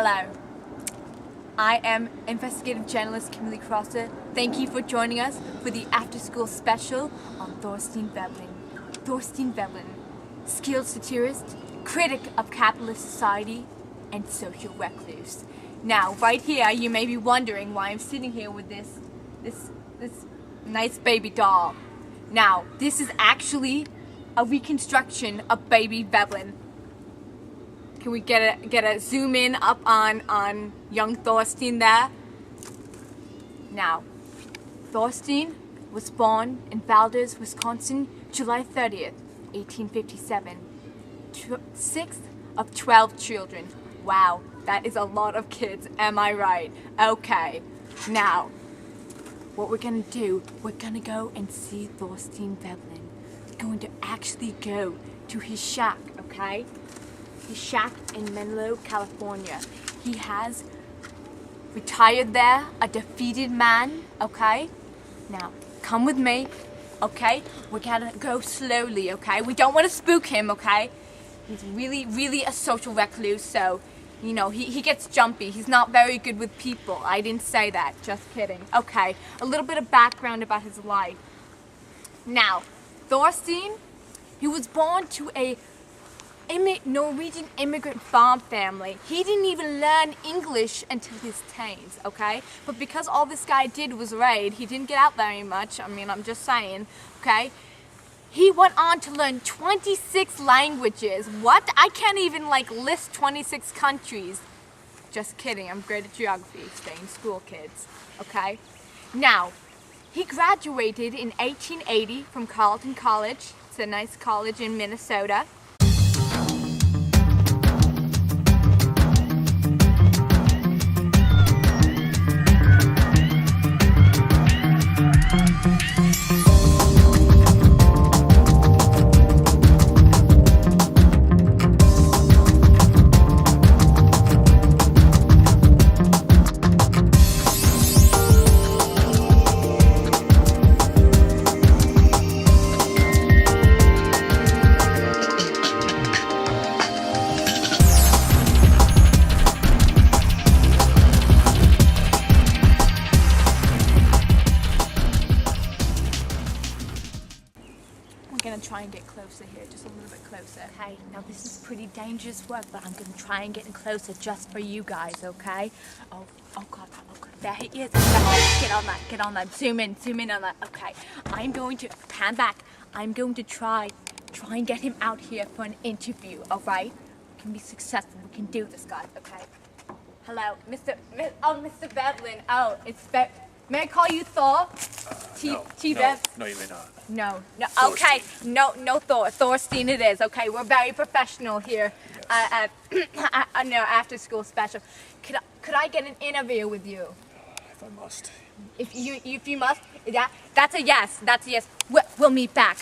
Hello, I am investigative journalist Kimberly Crosta. Thank you for joining us for the Afterschool special on Thorstein Veblen. Thorstein Veblen, skilled satirist, critic of capitalist society, and social recluse. Now, right here, you may be wondering why I'm sitting here with this nice baby doll. Now, this is actually a reconstruction of baby Veblen. Can we get a zoom in up on young Thorstein there? Now, Thorstein was born in Valdez, Wisconsin, July 30th, 1857. Sixth of 12 children. Wow, that is a lot of kids, am I right? Okay, now, what we're gonna do, we're gonna go and see Thorstein Veblen. We're going to actually go to his shack, okay? His shack in Menlo, California. He has retired there, a defeated man, okay? Now, come with me, okay? We're gonna go slowly, okay? We don't want to spook him, okay? He's really a social recluse, so, you know, he gets jumpy. He's not very good with people. I didn't say that, just kidding. Okay, a little bit of background about his life. Now, Thorstein, he was born to a Norwegian immigrant farm family. He didn't even learn English until his teens, okay? But because all this guy did was raid, he didn't get out very much. I mean, I'm just saying, okay? He went on to learn 26 languages. What? I can't even list 26 countries. Just kidding, I'm great at geography. Stay in school, kids, okay? Now, he graduated in 1880 from Carleton College. It's a nice college in Minnesota. Try and get closer here, just a little bit closer. Okay, now this is pretty dangerous work, but I'm gonna try and get in closer just for you guys, okay? Oh God, there he is. Get on that, zoom in on that. Okay, I'm going to pan back. I'm going to try and get him out here for an interview, all right? We can be successful, we can do this, guys, okay? Hello, Mr. Veblen. Oh, may I call you Thor? T-Vebs? No, you may not. No. Okay, no Thor. Thorstein it is. Okay, we're very professional here at after school special. Could I get an interview with you? If I must. If you must, yeah, that's a yes. We'll meet back.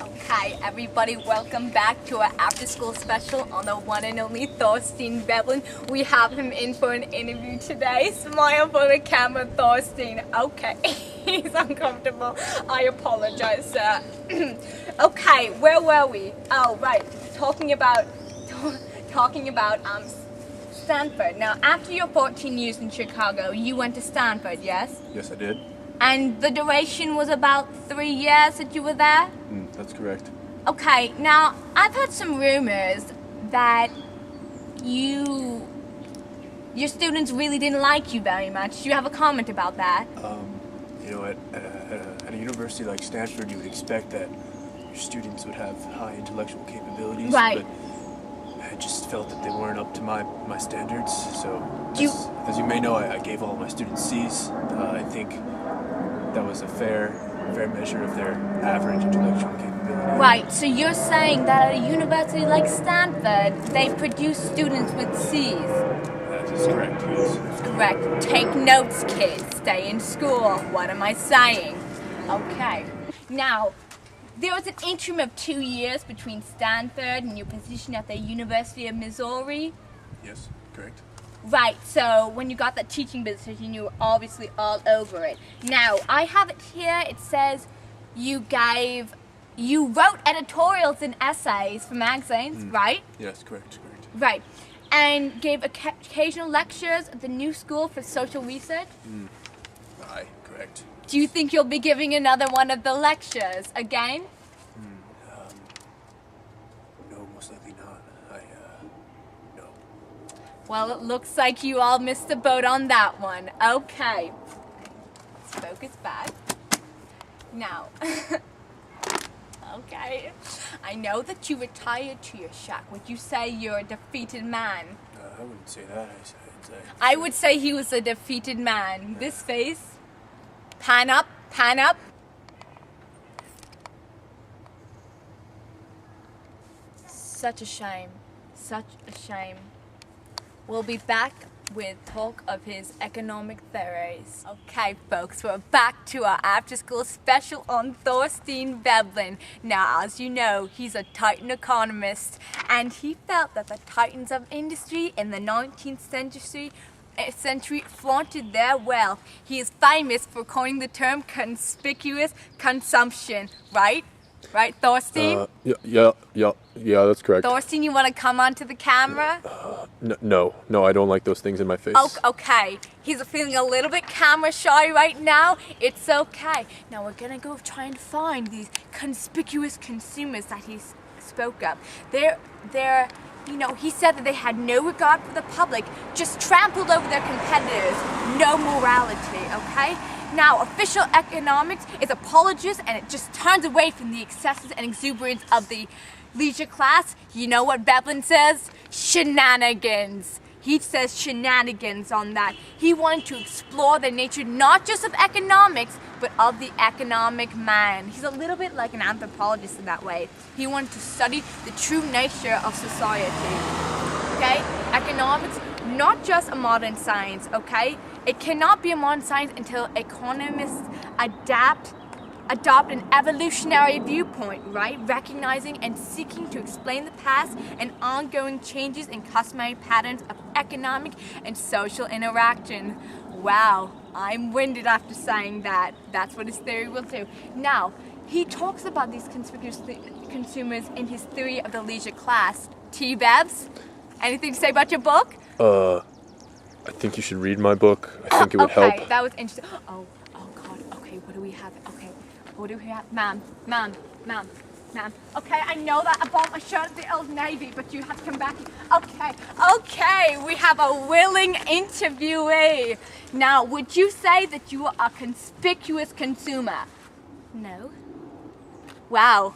Okay, everybody, welcome back to our after-school special on the one and only Thorstein Veblen. We have him in for an interview today. Smile for the camera, Thorstein. Okay, he's uncomfortable. I apologize, sir. Okay, where were we? Oh, right, talking about Stanford. Now, after your 14 years in Chicago, you went to Stanford, yes? Yes, I did. And the duration was about 3 years that you were there? That's correct. Okay, now I've heard some rumors that your students really didn't like you very much. Do you have a comment about that? You know, at a university like Stanford, you would expect that your students would have high intellectual capabilities. Right. But I just felt that they weren't up to my standards. So, as you may know, I gave all my students C's. I think that was a fair measure of their average intellectual capability. Right, so you're saying that at a university like Stanford, they produce students with C's? That is correct, yes. That's correct. Take notes, kids. Stay in school. What am I saying? Okay. Now, there was an interim of 2 years between Stanford and your position at the University of Missouri? Yes, correct. Right, so when you got that teaching position, you were obviously all over it. Now, I have it here. It says you wrote editorials and essays for magazines, right? Yes, correct. Right. and gave occasional lectures at the New School for Social Research. Aye, correct. Do you think you'll be giving another one of the lectures again? No, most likely not. No. Well, it looks like you all missed the boat on that one. Okay. Let's focus back. Now, okay. I know that you retired to your shack. Would you say you're a defeated man? I wouldn't say that. I would say he was a defeated man. This face. Pan up, pan up. Such a shame. Such a shame. We'll be back with talk of his economic theories. Okay, folks, we're back to our after-school special on Thorstein Veblen. Now, as you know, he's a Titan economist, and he felt that the titans of industry in the 19th century flaunted their wealth. He is famous for coining the term conspicuous consumption, right? Right, Thorstein? Yeah, that's correct. Thorstein, you want to come onto the camera? No, I don't like those things in my face. Okay. He's feeling a little bit camera shy right now. It's okay. Now we're gonna go try and find these conspicuous consumers that he spoke of. They're he said that they had no regard for the public, just trampled over their competitors, no morality, okay? Now, official economics is apologist and it just turns away from the excesses and exuberance of the leisure class. You know what Veblen says? Shenanigans. He says shenanigans on that. He wanted to explore the nature not just of economics, but of the economic man. He's a little bit like an anthropologist in that way. He wanted to study the true nature of society. Okay? Economics, not just a modern science, okay? It cannot be a modern science until economists adopt an evolutionary viewpoint, right? Recognizing and seeking to explain the past and ongoing changes in customary patterns of economic and social interaction. Wow, I'm winded after saying that. That's what his theory will do. Now, he talks about these conspicuous consumers in his theory of the leisure class. T-Vebs, anything to say about your book? I think you should read my book. I think it would help. Okay, that was interesting. Oh God. Okay, what do we have? Okay, what do we have? Ma'am. Okay, I know that I bought my shirt at the Old Navy, but you have to come back. Okay, we have a willing interviewee. Now, would you say that you are a conspicuous consumer? No. Wow,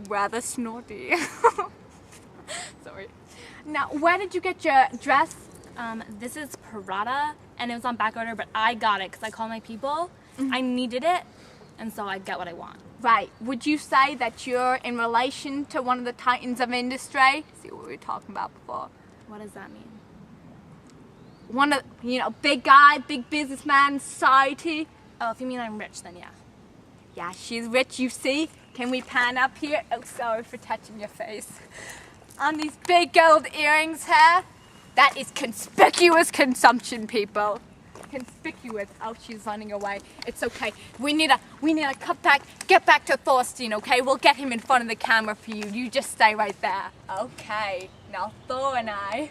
rather snorty. Sorry. Now, where did you get your dress? This is Prada, and it was on back order, but I got it because I called my people. I needed it, and so I get what I want. Right. Would you say that you're in relation to one of the titans of industry? See what we were talking about before. What does that mean? One of, big guy, big businessman, society. Oh, if you mean I'm rich, then yeah. Yeah, she's rich, you see. Can we pan up here? Oh, sorry for touching your face. On these big gold earrings here. That is conspicuous consumption, people. Conspicuous. Oh, she's running away. It's okay. We need to cut back, get back to Thorstein, okay? We'll get him in front of the camera for you. You just stay right there. Okay. Now Thor and I,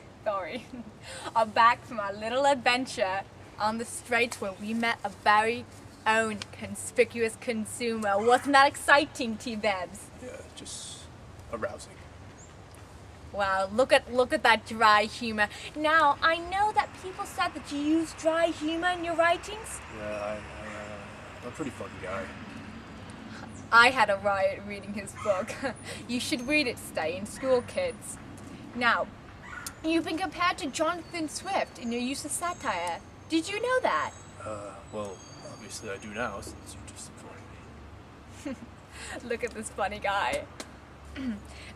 are back from our little adventure on the straits where we met a very own conspicuous consumer. Wasn't that exciting, T-Vebs? Yeah, just arousing. Wow, look at that dry humor. Now, I know that people said that you use dry humor in your writings. Yeah, I'm a pretty funny guy. I had a riot reading his book. You should read it, stay in school, kids. Now, you've been compared to Jonathan Swift in your use of satire. Did you know that? Well, obviously I do now, since you just informed me. Look at this funny guy.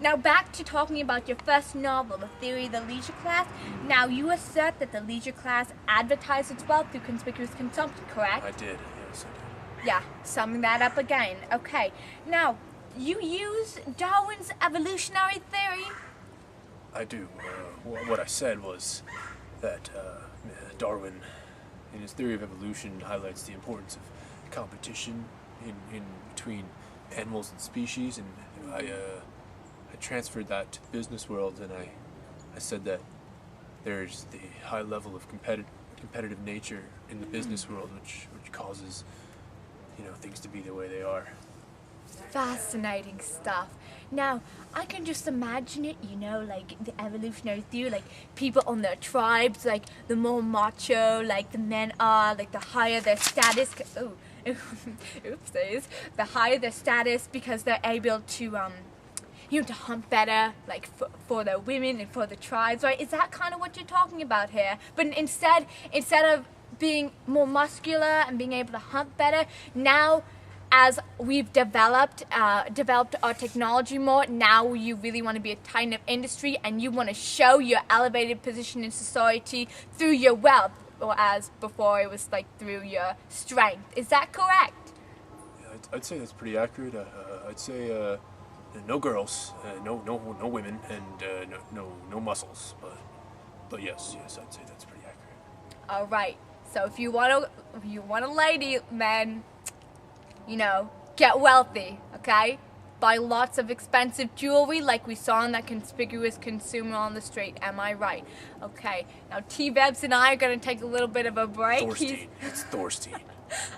Now back to talking about your first novel, The Theory of the Leisure Class. Now you assert that the leisure class advertised its wealth through conspicuous consumption, correct? I did, yes I did. Yeah, summing that up again. Okay, now you use Darwin's evolutionary theory? I do. What I said was that Darwin, in his theory of evolution, highlights the importance of competition in between animals and species, and I transferred that to the business world, and I said that there's the high level of competitive nature in the business world, which causes, things to be the way they are. Fascinating stuff. Now, I can just imagine it, like the evolutionary theory, like people on their tribes, like the more macho, like the men are, like the higher their status. Oh, oopsies. The higher their status because they're able to, to hunt better, like for the women and for the tribes, right? Is that kind of what you're talking about here? But instead of being more muscular and being able to hunt better, now, as we've developed our technology more, now you really want to be a titan of industry and you want to show your elevated position in society through your wealth, or as before it was like through your strength. Is that correct? Yeah, I'd say that's pretty accurate. I'd say no girls, no women, and no muscles. But yes, I'd say that's pretty accurate. All right. So if you want a lady, then get wealthy, okay? Buy lots of expensive jewelry like we saw in that conspicuous consumer on the street. Am I right? Okay, now T-Vebs and I are going to take a little bit of a break. Thorstein. It's Thorstein.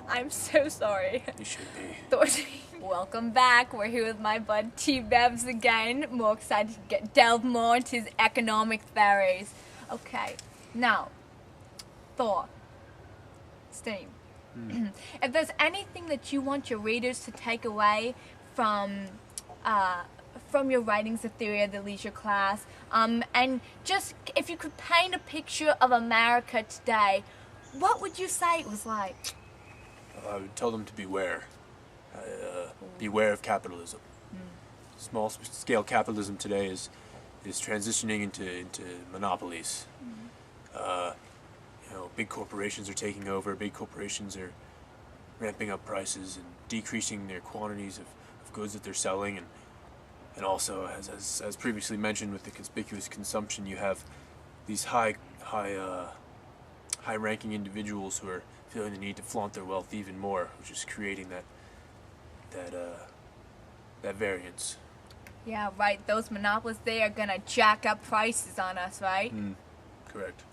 I'm so sorry. You should be. Thorstein. Welcome back. We're here with my bud T-Vebs again. More excited to delve more into his economic theories. Okay, now, Thorstein. If there's anything that you want your readers to take away from your writings, The Theory of the Leisure Class, and just if you could paint a picture of America today, what would you say it was like? I would tell them to beware. Beware of capitalism. Small-scale capitalism today is transitioning into monopolies. Big corporations are taking over. Big corporations are ramping up prices and decreasing their quantities of goods that they're selling, and also, as previously mentioned, with the conspicuous consumption, you have these high-ranking individuals who are feeling the need to flaunt their wealth even more, which is creating that variance. Yeah, right. Those monopolists, they are gonna jack up prices on us, right? Correct.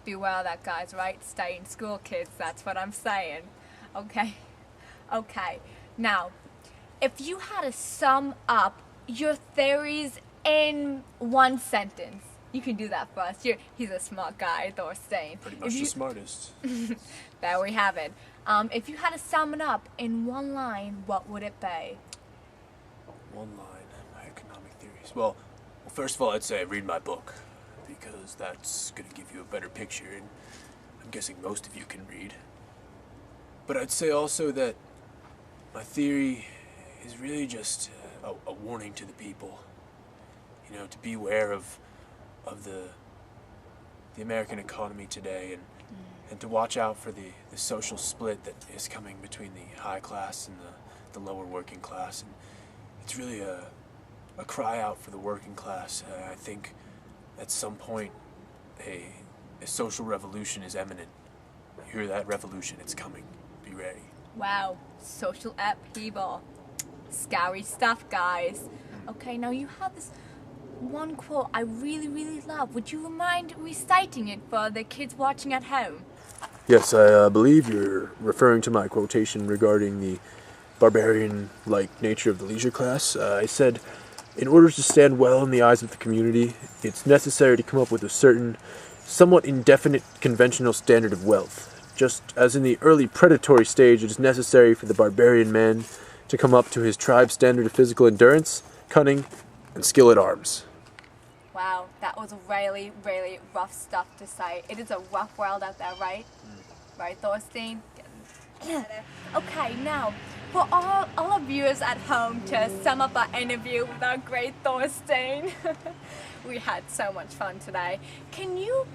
Beware of that, guys, right? Stay in school, kids. That's what I'm saying. Okay. Now, if you had to sum up your theories in one sentence, you can do that for us. He's a smart guy, Thorstein. Pretty much the smartest. There we have it. If you had to sum it up in one line, what would it be? One line, my economic theories. Well, first of all, I'd say read my book, because that's going to give you a better picture, and I'm guessing most of you can read. But I'd say also that my theory is really just a warning to the people, to beware of the American economy today, and to watch out for the social split that is coming between the high class and the lower working class. And it's really a cry out for the working class. I think at some point a social revolution is imminent. You hear that? Revolution, it's coming. Be ready. Wow, social upheaval. Scary stuff, guys. Okay, now you have this one quote I really, really love. Would you mind reciting it for the kids watching at home? Yes, I believe you're referring to my quotation regarding the barbarian-like nature of the leisure class. I said, in order to stand well in the eyes of the community, it's necessary to come up with a certain, somewhat indefinite conventional standard of wealth. Just as in the early predatory stage, it is necessary for the barbarian man to come up to his tribe's standard of physical endurance, cunning, and skill at arms. Wow, that was really, really rough stuff to say. It is a rough world out there, right? Right, Thorstein? Okay, now, for all our viewers at home, to sum up our interview with our great Thorstein, we had so much fun today. Can you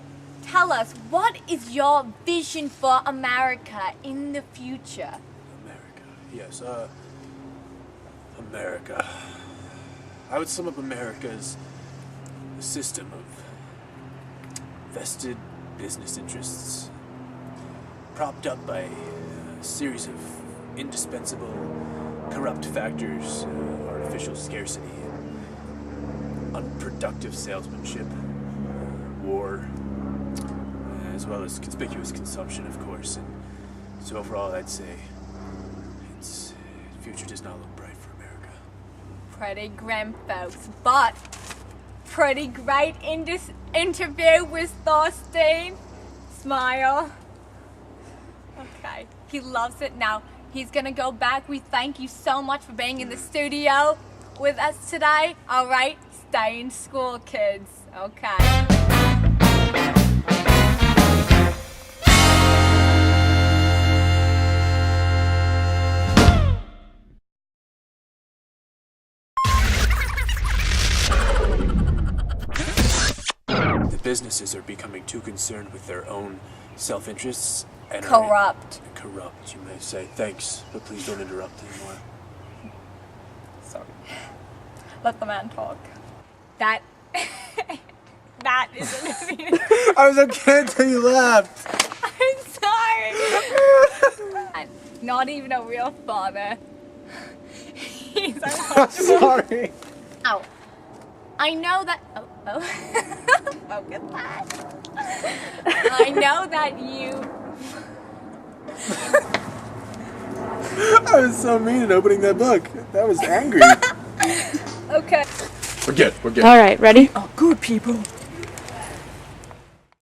tell us, what is your vision for America in the future? America, yes, America. I would sum up America as a system of vested business interests, propped up by a series of indispensable corrupt factors, artificial scarcity, unproductive salesmanship, war, as well as conspicuous consumption, of course. And so overall, I'd say its future does not look bright for America. Pretty grim, folks, but pretty great in this interview with Thorstein. Smile. Okay, he loves it now. He's gonna go back. We thank you so much for being in the studio with us today. All right, stay in school, kids. Okay. The businesses are becoming too concerned with their own self-interests and Corrupt. Corrupt, you may say. Thanks, but please don't interrupt anymore. Sorry. Let the man talk. That isn't a meaning. I was okay until you laughed. I'm sorry. I'm not even a real father. He's uncomfortable. Sorry. Ow. I know that. Oh. Look at that. I know that you. I was so mean in opening that book. That was angry. Okay. We're good. All right, ready? Oh, good people.